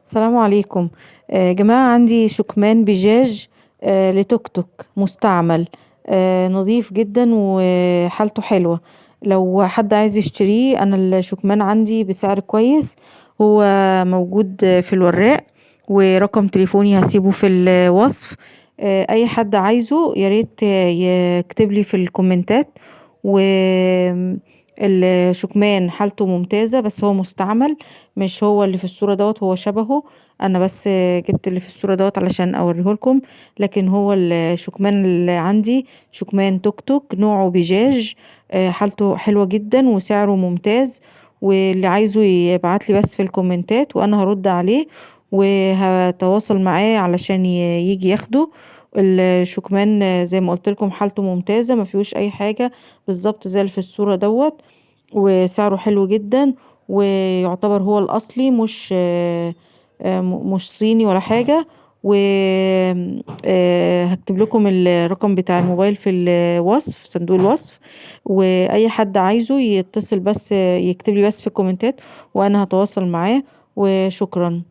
السلام عليكم. جماعة عندي شكمان بجاج لتوك توك مستعمل، نضيف جدا وحالته حلوة. لو حد عايز يشتريه، أنا الشكمان عندي بسعر كويس. هو موجود في الوراق، ورقم تليفوني هسيبه في الوصف. أي حد عايزه ياريت يكتب لي في الكومنتات. والشكمان حالته ممتازة، بس هو مستعمل، مش هو اللي في الصورة دوت، هو شبهه. انا بس جبت اللي في الصورة دوت علشان اوريهولكم، لكن هو الشكمان اللي عندي شكمان توك توك نوعه بجاج. حالته حلوة جدا وسعره ممتاز. واللي عايزه يبعتلي بس في الكومنتات وانا هرد عليه، وهتواصل معاه علشان يجي ياخده. الشكمان زي ما قلت لكم حالته ممتازة، ما فيهوش اي حاجة، بالظبط زي اللي في الصورة دوت. وسعره حلو جدا، ويعتبر هو الأصلي، مش صيني ولا حاجة. و هكتب لكم الرقم بتاع الموبايل في الوصف، صندوق الوصف. وأي حد عايزه يتصل بس يكتب لي بس في الكومنتات، وأنا هتواصل معاه. وشكرا.